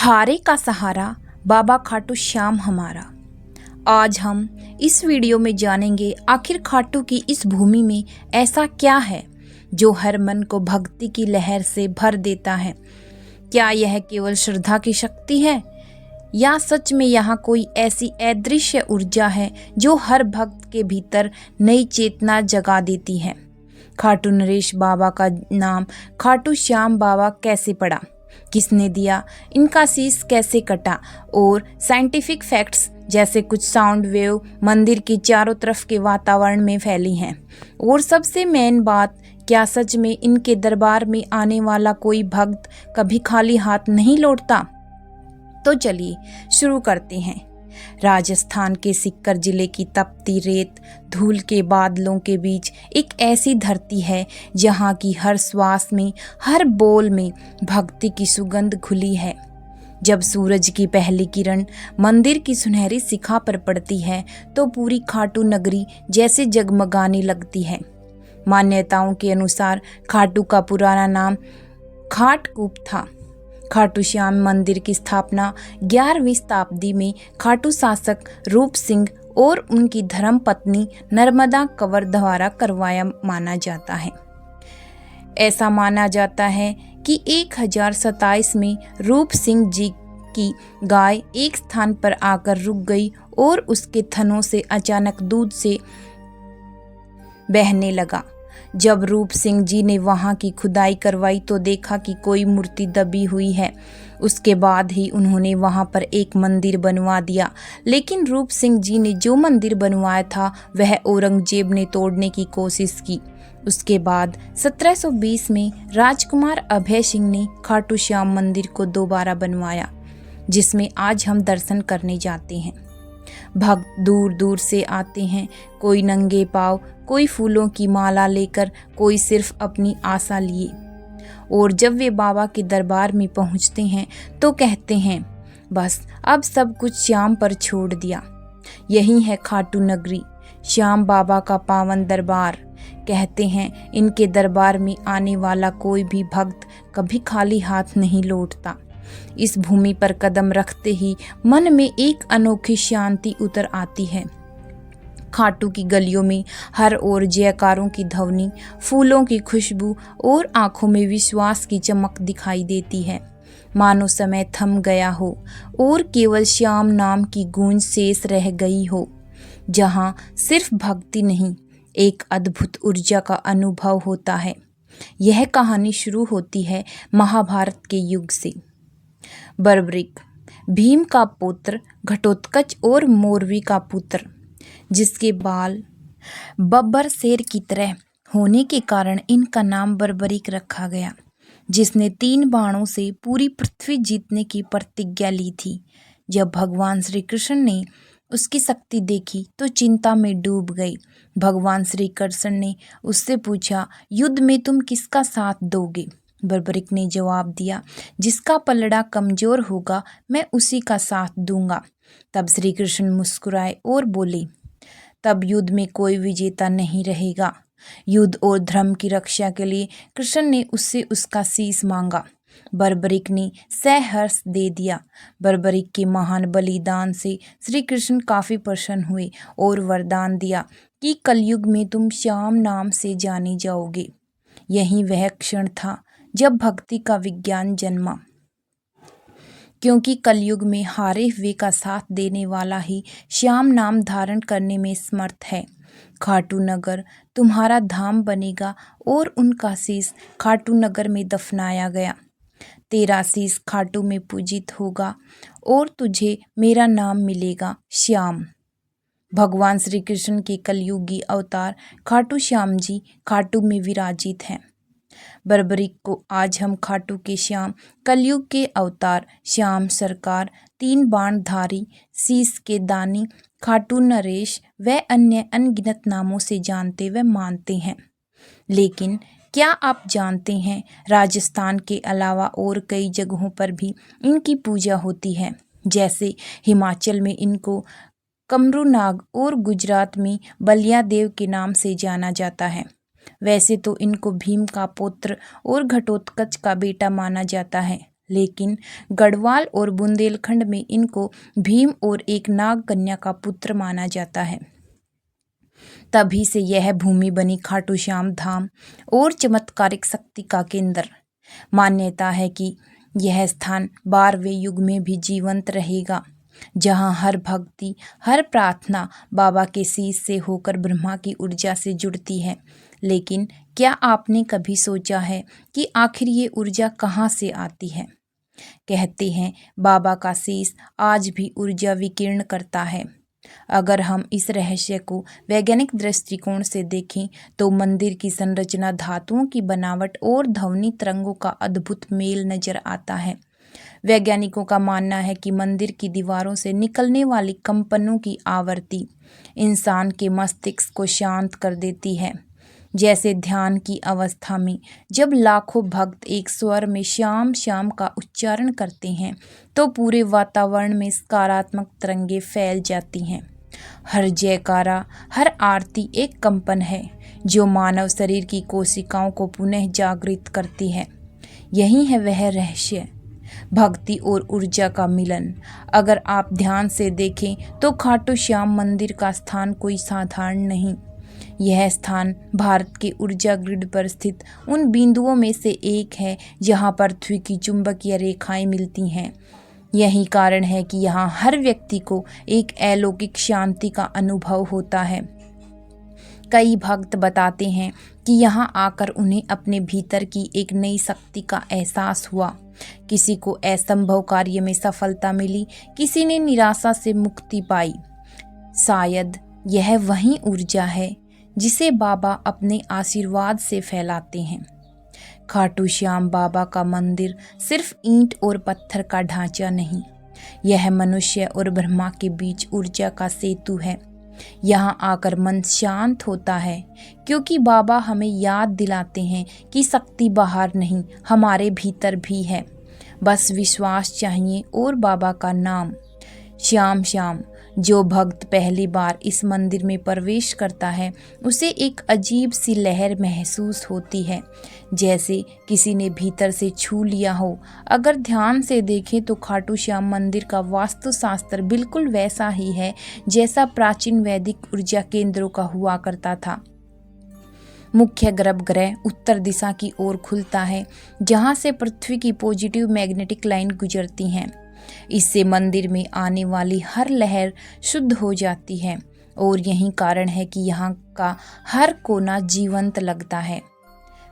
हारे का सहारा बाबा खाटू श्याम हमारा। आज हम इस वीडियो में जानेंगे आखिर खाटू की इस भूमि में ऐसा क्या है जो हर मन को भक्ति की लहर से भर देता है। क्या यह केवल श्रद्धा की शक्ति है या सच में यहाँ कोई ऐसी अदृश्य ऊर्जा है जो हर भक्त के भीतर नई चेतना जगा देती है। खाटू नरेश बाबा का नाम खाटू श्याम बाबा कैसे पड़ा, किसने दिया, इनका शीश कैसे कटा और साइंटिफिक फैक्ट्स जैसे कुछ साउंड वेव मंदिर की चारों तरफ के वातावरण में फैली हैं। और सबसे मेन बात, क्या सच में इनके दरबार में आने वाला कोई भक्त कभी खाली हाथ नहीं लौटता? तो चलिए शुरू करते हैं। राजस्थान के सिक्कर जिले की तपती रेत धूल के बादलों के बीच एक ऐसी धरती है जहाँ की हर श्वास में, हर बोल में भक्ति की सुगंध घुली है। जब सूरज की पहली किरण मंदिर की सुनहरी शिखा पर पड़ती है तो पूरी खाटू नगरी जैसे जगमगाने लगती है। मान्यताओं के अनुसार खाटू का पुराना नाम खाटकूप था। खाटू श्याम मंदिर की स्थापना 11वीं शताब्दी में खाटू शासक रूप सिंह और उनकी धर्म पत्नी नर्मदा कंवर द्वारा करवाया माना जाता है। ऐसा माना जाता है कि 1027 में रूप सिंह जी की गाय एक स्थान पर आकर रुक गई और उसके थनों से अचानक दूध से बहने लगा। जब रूप सिंह जी ने वहां की खुदाई करवाई तो देखा कि कोई मूर्ति दबी हुई है। उसके बाद ही उन्होंने वहां पर एक मंदिर बनवा दिया। लेकिन रूप सिंह जी ने जो मंदिर बनवाया था वह औरंगजेब ने तोड़ने की कोशिश की। उसके बाद 1720 में राजकुमार अभय सिंह ने खाटू श्याम मंदिर को दोबारा बनवाया, जिसमें आज हम दर्शन करने जाते हैं। भक्त दूर दूर से आते हैं, कोई नंगे पांव, कोई फूलों की माला लेकर, कोई सिर्फ अपनी आशा लिए। और जब वे बाबा के दरबार में पहुंचते हैं तो कहते हैं, बस अब सब कुछ श्याम पर छोड़ दिया। यही है खाटू नगरी, श्याम बाबा का पावन दरबार। कहते हैं इनके दरबार में आने वाला कोई भी भक्त कभी खाली हाथ नहीं लौटता। इस भूमि पर कदम रखते ही मन में एक अनोखी शांति उतर आती है। खाटू की गलियों में हर ओर जयकारों की ध्वनि, फूलों की खुशबू और आंखों में विश्वास की चमक दिखाई देती है। मानो समय थम गया हो और केवल श्याम नाम की गूंज शेष रह गई हो। जहां सिर्फ भक्ति नहीं, एक अद्भुत ऊर्जा का अनुभव होता है। यह कहानी शुरू होती है महाभारत के युग से। बर्बरिक, भीम का पुत्र, घटोत्कच और मोरवी का पुत्र, जिसके बाल बब्बर शेर की तरह होने के कारण इनका नाम बर्बरिक रखा गया, जिसने 3 बाणों से पूरी पृथ्वी जीतने की प्रतिज्ञा ली थी। जब भगवान श्री कृष्ण ने उसकी शक्ति देखी तो चिंता में डूब गई। भगवान श्री कृष्ण ने उससे पूछा, युद्ध में तुम किसका साथ दोगे? बर्बरिक ने जवाब दिया, जिसका पलड़ा कमजोर होगा मैं उसी का साथ दूंगा। तब श्री कृष्ण मुस्कुराए और बोले, तब युद्ध में कोई विजेता नहीं रहेगा। युद्ध और धर्म की रक्षा के लिए कृष्ण ने उससे उसका शीश मांगा। बर्बरिक ने सहर्ष दे दिया। बर्बरिक के महान बलिदान से श्री कृष्ण काफी प्रसन्न हुए और वरदान दिया कि कलयुग में तुम श्याम नाम से जाने जाओगे। यही वह क्षण था जब भक्ति का विज्ञान जन्मा, क्योंकि कलयुग में हारे हुए का साथ देने वाला ही श्याम नाम धारण करने में समर्थ है। खाटू नगर तुम्हारा धाम बनेगा और उनका शीश खाटू नगर में दफनाया गया। तेरा शीश खाटू में पूजित होगा और तुझे मेरा नाम मिलेगा श्याम। भगवान श्री कृष्ण के कलयुगी अवतार खाटू श्याम जी खाटू में विराजित हैं। बर्बरिक को आज हम खाटू के श्याम, कलयुग के अवतार श्याम सरकार, 3 बाणधारी, शीश के दानी, खाटू नरेश व अन्य अनगिनत नामों से जानते व मानते हैं। लेकिन क्या आप जानते हैं, राजस्थान के अलावा और कई जगहों पर भी इनकी पूजा होती है। जैसे हिमाचल में इनको कमरूनाग और गुजरात में बलिया देव के नाम से जाना जाता है। वैसे तो इनको भीम का पुत्र और घटोत्कच का बेटा माना जाता है, लेकिन गढ़वाल और बुंदेलखंड में इनको भीम और एक नाग कन्या का पुत्र माना जाता है। तभी से यह भूमि बनी खाटू श्याम धाम और चमत्कारिक शक्ति का केंद्र। मान्यता है कि यह स्थान 12वें युग में भी जीवंत रहेगा, जहां हर भक्ति, हर प्रार्थना बाबा के शीश से होकर ब्रह्मा की ऊर्जा से जुड़ती है। लेकिन क्या आपने कभी सोचा है कि आखिर ये ऊर्जा कहाँ से आती है? कहते हैं बाबा का शीश आज भी ऊर्जा विकीर्ण करता है। अगर हम इस रहस्य को वैज्ञानिक दृष्टिकोण से देखें तो मंदिर की संरचना, धातुओं की बनावट और ध्वनि तरंगों का अद्भुत मेल नजर आता है। वैज्ञानिकों का मानना है कि मंदिर की दीवारों से निकलने वाली कंपनों की आवृत्ति इंसान के मस्तिष्क को शांत कर देती है। जैसे ध्यान की अवस्था में जब लाखों भक्त एक स्वर में श्याम श्याम का उच्चारण करते हैं तो पूरे वातावरण में सकारात्मक तरंगें फैल जाती हैं। हर जयकारा, हर आरती एक कंपन है जो मानव शरीर की कोशिकाओं को पुनः जागृत करती है। यही है वह रहस्य, भक्ति और ऊर्जा का मिलन। अगर आप ध्यान से देखें तो खाटू श्याम मंदिर का स्थान कोई साधारण नहीं। यह स्थान भारत के ऊर्जा ग्रिड पर स्थित उन बिंदुओं में से एक है जहां पृथ्वी की चुंबकीय रेखाएं मिलती हैं। यही कारण है कि यहाँ हर व्यक्ति को एक अलौकिक शांति का अनुभव होता है। कई भक्त बताते हैं कि यहाँ आकर उन्हें अपने भीतर की एक नई शक्ति का एहसास हुआ। किसी को असंभव कार्य में सफलता मिली, किसी ने निराशा से मुक्ति पाई। शायद यह वही ऊर्जा है जिसे बाबा अपने आशीर्वाद से फैलाते हैं। खाटू श्याम बाबा का मंदिर सिर्फ ईंट और पत्थर का ढांचा नहीं, यह मनुष्य और ब्रह्मा के बीच ऊर्जा का सेतु है। यहाँ आकर मन शांत होता है, क्योंकि बाबा हमें याद दिलाते हैं कि शक्ति बाहर नहीं, हमारे भीतर भी है। बस विश्वास चाहिए और बाबा का नाम। श्याम श्याम जो भक्त पहली बार इस मंदिर में प्रवेश करता है उसे एक अजीब सी लहर महसूस होती है, जैसे किसी ने भीतर से छू लिया हो। अगर ध्यान से देखें तो खाटू श्याम मंदिर का वास्तुशास्त्र बिल्कुल वैसा ही है जैसा प्राचीन वैदिक ऊर्जा केंद्रों का हुआ करता था। मुख्य गर्भगृह उत्तर दिशा की ओर खुलता है, जहां से पृथ्वी की पॉजिटिव मैग्नेटिक लाइन गुजरती हैं। इससे मंदिर में आने वाली हर लहर शुद्ध हो जाती है और यही कारण है कि यहाँ का हर कोना जीवंत लगता है।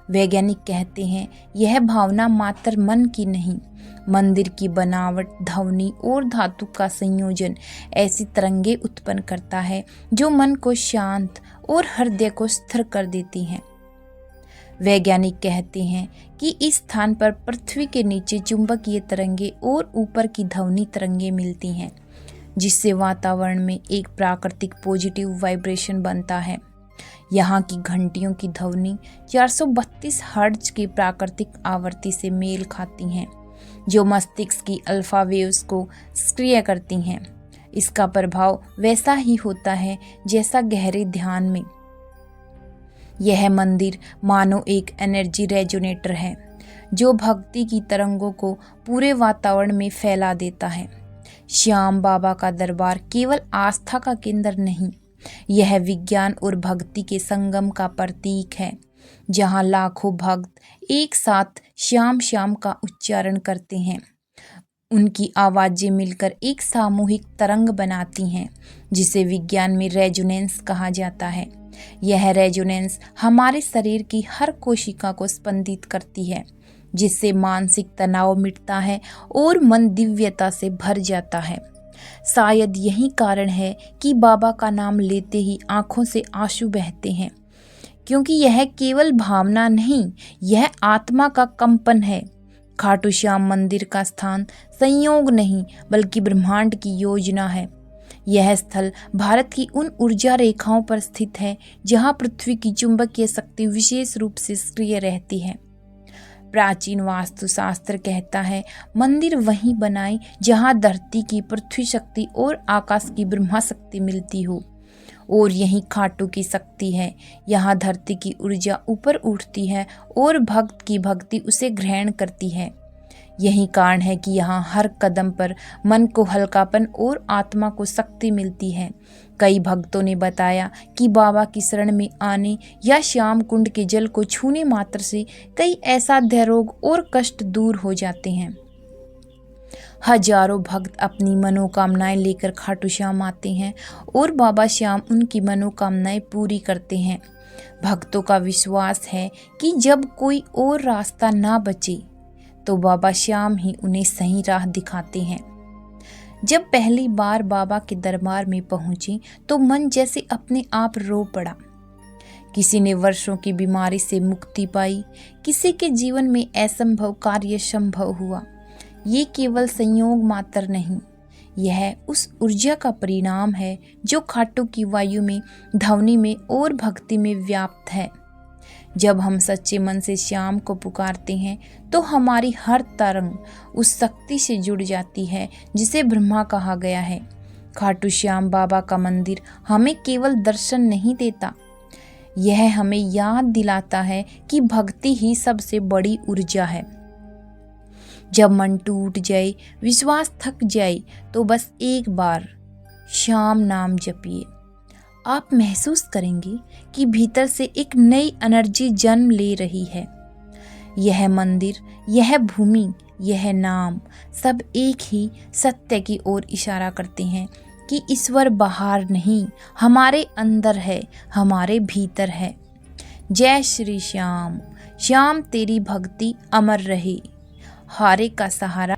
वैज्ञानिक कहते हैं यह भावना मात्र मन की नहीं, मंदिर की बनावट, ध्वनि और धातु का संयोजन ऐसी तरंगे उत्पन्न करता है जो मन को शांत और हृदय को स्थिर कर देती हैं। वैज्ञानिक कहते हैं कि इस स्थान पर पृथ्वी के नीचे चुंबकीय तरंगे और ऊपर की ध्वनि तरंगे मिलती हैं, जिससे वातावरण में एक प्राकृतिक पॉजिटिव वाइब्रेशन बनता है। यहाँ की घंटियों की ध्वनि 432 हर्ट्ज की प्राकृतिक आवृत्ति से मेल खाती हैं, जो मस्तिष्क की अल्फा वेव्स को सक्रिय करती हैं। इसका प्रभाव वैसा ही होता है जैसा गहरे ध्यान में। यह मंदिर मानो एक एनर्जी रेजोनेटर है जो भक्ति की तरंगों को पूरे वातावरण में फैला देता है। श्याम बाबा का दरबार केवल आस्था का केंद्र नहीं, यह विज्ञान और भक्ति के संगम का प्रतीक है, जहां लाखों भक्त एक साथ श्याम श्याम का उच्चारण करते हैं। उनकी आवाजें मिलकर एक सामूहिक तरंग बनाती हैं, जिसे विज्ञान में रेजोनेंस कहा जाता है। यह रेजोनेंस हमारे शरीर की हर कोशिका को स्पंदित करती है, जिससे मानसिक तनाव मिटता है और मन दिव्यता से भर जाता है। शायद यही कारण है कि बाबा का नाम लेते ही आंखों से आंसू बहते हैं, क्योंकि यह केवल भावना नहीं, यह आत्मा का कंपन है। खाटू श्याम मंदिर का स्थान संयोग नहीं, बल्कि ब्रह्मांड की योजना है। यह स्थल भारत की उन ऊर्जा रेखाओं पर स्थित है जहां पृथ्वी की चुंबकीय शक्ति विशेष रूप से सक्रिय रहती है। प्राचीन वास्तुशास्त्र कहता है मंदिर वहीं बनाए जहां धरती की पृथ्वी शक्ति और आकाश की ब्रह्मा शक्ति मिलती हो, और यही खाटू की शक्ति है। यहाँ धरती की ऊर्जा ऊपर उठती है और भक्त की भक्ति उसे ग्रहण करती है। यही कारण है कि यहाँ हर कदम पर मन को हल्कापन और आत्मा को शक्ति मिलती है। कई भक्तों ने बताया कि बाबा की शरण में आने या श्याम कुंड के जल को छूने मात्र से कई असाध्य रोग और कष्ट दूर हो जाते हैं। हजारों भक्त अपनी मनोकामनाएं लेकर खाटू श्याम आते हैं और बाबा श्याम उनकी मनोकामनाएं पूरी करते हैं। भक्तों का विश्वास है कि जब कोई और रास्ता ना बचे तो बाबा श्याम ही उन्हें सही राह दिखाते हैं। जब पहली बार बाबा के दरबार में पहुंची तो मन जैसे अपने आप रो पड़ा। किसी ने वर्षों की बीमारी से मुक्ति पाई, किसी के जीवन में असंभव कार्य संभव हुआ। ये केवल संयोग मात्र नहीं, यह उस ऊर्जा का परिणाम है जो खाटू की वायु में, ध्वनि में और भक्ति में व्याप्त है। जब हम सच्चे मन से श्याम को पुकारते हैं तो हमारी हर तरंग उस शक्ति से जुड़ जाती है जिसे ब्रह्मा कहा गया है। खाटू श्याम बाबा का मंदिर हमें केवल दर्शन नहीं देता, यह हमें याद दिलाता है कि भक्ति ही सबसे बड़ी ऊर्जा है। जब मन टूट जाए, विश्वास थक जाए तो बस एक बार श्याम नाम जपिए। आप महसूस करेंगे कि भीतर से एक नई एनर्जी जन्म ले रही है। यह मंदिर, यह भूमि, यह नाम सब एक ही सत्य की ओर इशारा करते हैं कि ईश्वर बाहर नहीं, हमारे अंदर है, हमारे भीतर है। जय श्री श्याम। श्याम तेरी भक्ति अमर रहे। हारे का सहारा